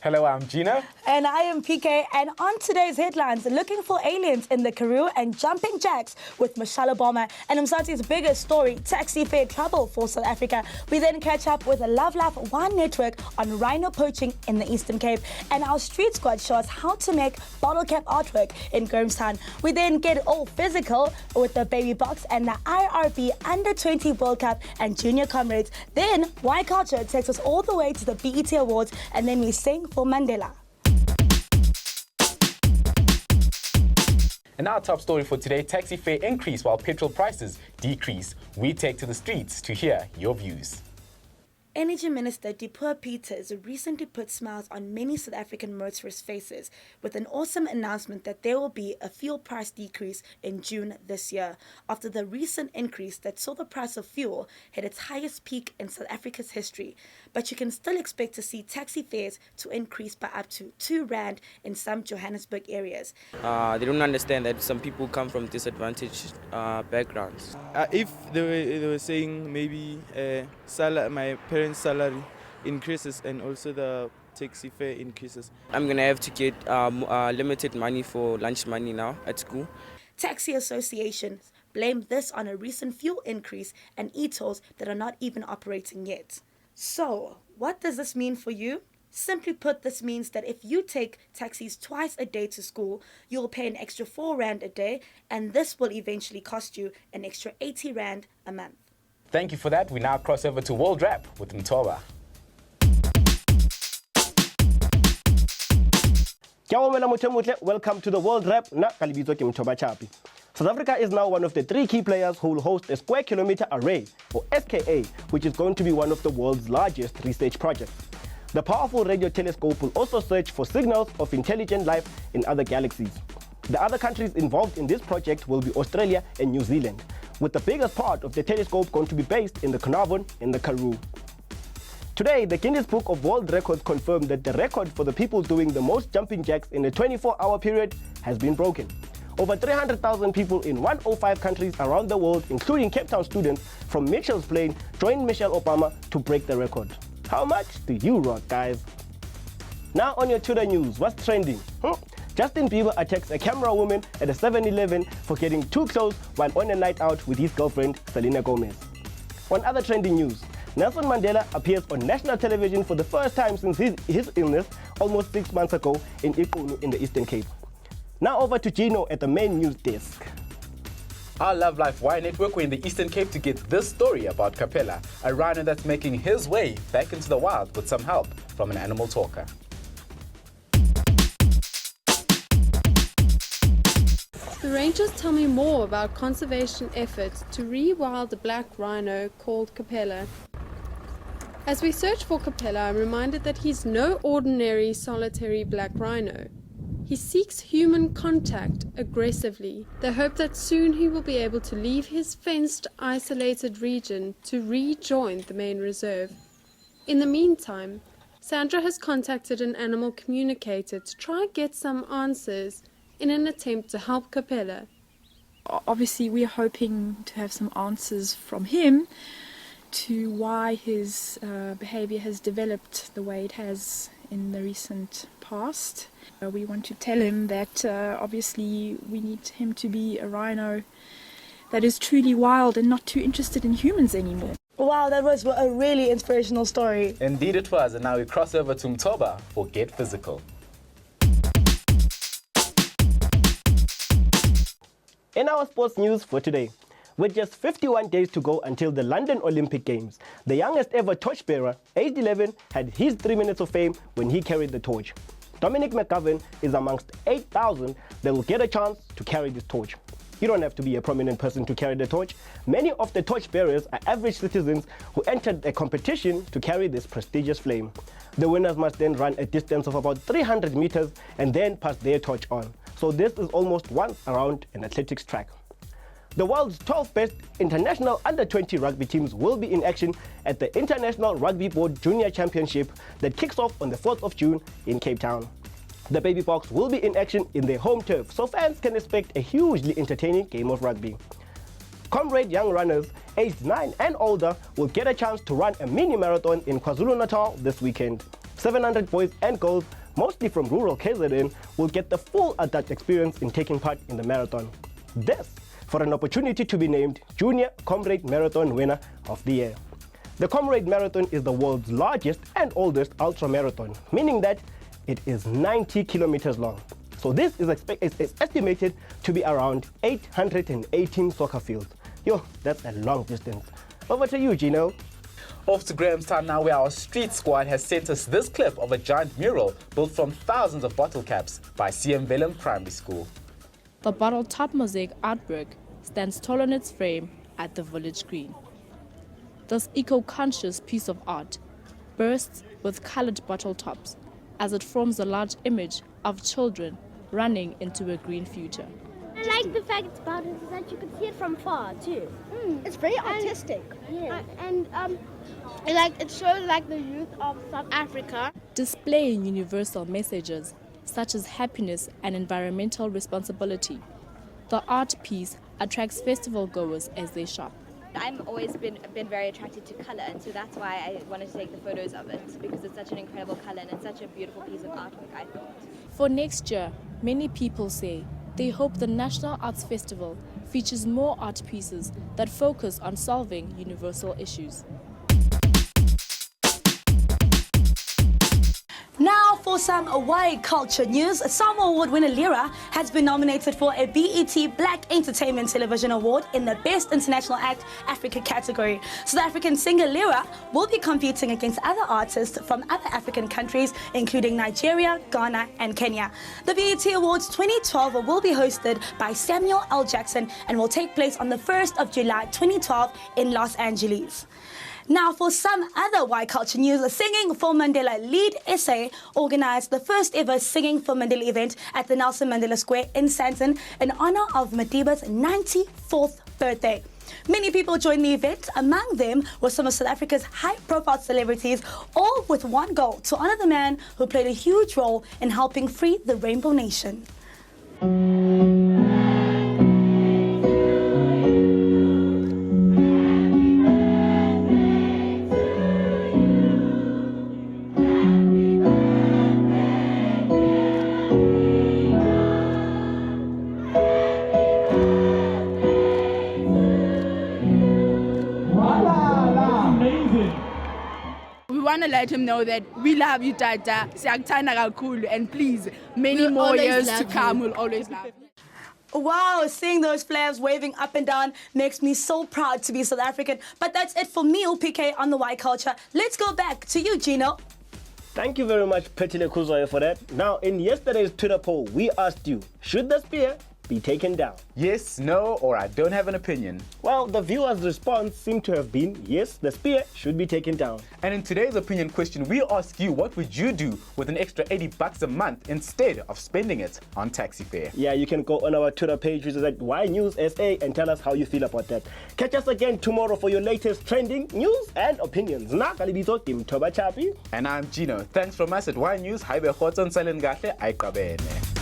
Hello, I'm Gina. And I am PK. And on today's headlines, looking for aliens in the Karoo and jumping jacks with Michelle Obama. And Msati's biggest story, taxi fare trouble for South Africa. We then catch up with a Love Life Wine Network on rhino poaching in the Eastern Cape. And our street squad shows us how to make bottle cap artwork in Grahamstown. We then get all physical with the baby box and the IRB Under-20 World Cup and Junior Comrades. Then Y Culture takes us all the way to the BET Awards, and then we sing for Mandela. And our top story for today, taxi fare increase while petrol prices decrease. We take to the streets to hear your views. Energy Minister Dipuo Peters recently put smiles on many South African motorists' faces with an awesome announcement that there will be a fuel price decrease in June this year, after the recent increase that saw the price of fuel hit its highest peak in South Africa's history. But you can still expect to see taxi fares to increase by up to R2 in some Johannesburg areas. They don't understand that some people come from disadvantaged backgrounds. If they were saying maybe my parents' salary increases and also the taxi fare increases, I'm going to have to get limited money for lunch money now at school. Taxi associations blame this on a recent fuel increase and e-tolls that are not even operating yet. So, what does this mean for you? Simply put, this means that if you take taxis twice a day to school, you'll pay an extra R4 a day, and this will eventually cost you an extra R80 a month. Thank you for that. We now cross over to World Rap with Mtoba. Welcome to the World Rap. South Africa is now one of the 3 key players who will host a square kilometer array, or SKA, which is going to be one of the world's largest research projects. The powerful radio telescope will also search for signals of intelligent life in other galaxies. The other countries involved in this project will be Australia and New Zealand, with the biggest part of the telescope going to be based in the Carnarvon in the Karoo. Today, the Guinness Book of World Records confirmed that the record for the people doing the most jumping jacks in a 24-hour period has been broken. Over 300,000 people in 105 countries around the world, including Cape Town students from Mitchell's Plain, joined Michelle Obama to break the record. How much do you rock, guys? Now on your Twitter news, what's trending? Justin Bieber attacks a camera woman at a 7-Eleven for getting too close while on a night out with his girlfriend, Selena Gomez. On other trending news, Nelson Mandela appears on national television for the first time since his illness almost 6 months ago in Ikunu in the Eastern Cape. Now over to Gino at the main news desk. Our Love Life Wine Network were in the Eastern Cape to get this story about Capella, a rhino that's making his way back into the wild with some help from an animal talker. The rangers tell me more about conservation efforts to rewild the black rhino called Capella. As we search for Capella, I'm reminded that he's no ordinary solitary black rhino. He seeks human contact aggressively. They hope that soon he will be able to leave his fenced, isolated region to rejoin the main reserve. In the meantime, Sandra has contacted an animal communicator to try and get some answers in an attempt to help Capella. Obviously, we're hoping to have some answers from him to why his behavior has developed the way it has in the recent past. We want to tell him that obviously we need him to be a rhino that is truly wild and not too interested in humans anymore. Wow, that was a really inspirational story. Indeed it was, and now we cross over to Mtoba for Get Physical. In our sports news for today, with just 51 days to go until the London Olympic Games, the youngest ever torchbearer, aged 11, had his 3 minutes of fame when he carried the torch. Dominic McGovern is amongst 8,000 that will get a chance to carry this torch. You don't have to be a prominent person to carry the torch. Many of the torch bearers are average citizens who entered a competition to carry this prestigious flame. The winners must then run a distance of about 300 meters and then pass their torch on. So this is almost once around an athletics track. The world's 12 best international under-20 rugby teams will be in action at the International Rugby Board Junior Championship that kicks off on the 4th of June in Cape Town. The Baby Box will be in action in their home turf, so fans can expect a hugely entertaining game of rugby. Comrade young runners aged 9 and older will get a chance to run a mini marathon in KwaZulu-Natal this weekend. 700 boys and girls, mostly from rural KZN, will get the full adult experience in taking part in the marathon. This for an opportunity to be named Junior Comrade Marathon Winner of the Year. The Comrade Marathon is the world's largest and oldest ultra-marathon, meaning that it is 90 kilometers long. So this is estimated to be around 818 soccer fields. Yo, that's a long distance. Over to you, Gino. Off to Grahamstown now, where our street squad has sent us this clip of a giant mural built from thousands of bottle caps by CM Willem Primary School. The bottle top mosaic artwork stands tall on its frame at the village green. This eco-conscious piece of art bursts with colored bottle tops as it forms a large image of children running into a green future. I like the fact about it is that you can see it from far too. It's very artistic. Yeah. It shows like the youth of South Africa. Displaying universal messages such as happiness and environmental responsibility, the art piece attracts festival goers as they shop. I've always been very attracted to colour, and so that's why I wanted to take the photos of it, because it's such an incredible colour and it's such a beautiful piece of artwork, I thought. For next year, many people say they hope the National Arts Festival features more art pieces that focus on solving universal issues. Now for some Y culture news. SAMA Award winner Lyra has been nominated for a BET Black Entertainment Television Award in the Best International Act Africa category. South African singer Lyra will be competing against other artists from other African countries, including Nigeria, Ghana and Kenya. The BET Awards 2012 will be hosted by Samuel L. Jackson and will take place on the 1st of July 2012 in Los Angeles. Now, for some other Y culture news, Singing for Mandela Lead SA organized the first ever Singing for Mandela event at the Nelson Mandela Square in Sandton in honor of Madiba's 94th birthday. Many people joined the event. Among them were some of South Africa's high-profile celebrities, all with one goal: to honor the man who played a huge role in helping free the Rainbow Nation. We want to let him know that we love you, Tata. Siyakuthanda kakhulu, and please, many more years to come. We'll always love you. Wow, seeing those flags waving up and down makes me so proud to be South African. But that's it for me, PK, on the Y Culture. Let's go back to you, Gino. Thank you very much, Petile Kuzoye, for that. Now, in yesterday's Twitter poll, we asked you, should the spear be taken down? Yes, no, or I don't have an opinion. Well, the viewers' response seemed to have been, yes, the spear should be taken down. And in today's opinion question, we ask you, what would you do with an extra $80 a month instead of spending it on taxi fare? Yeah, you can go on our Twitter page, which is at Ynews SA, and tell us how you feel about that. Catch us again tomorrow for your latest trending news and opinions. And I'm Gino. Thanks from us at Ynews. Haibe khotso ntsale ngahle ayigqabene.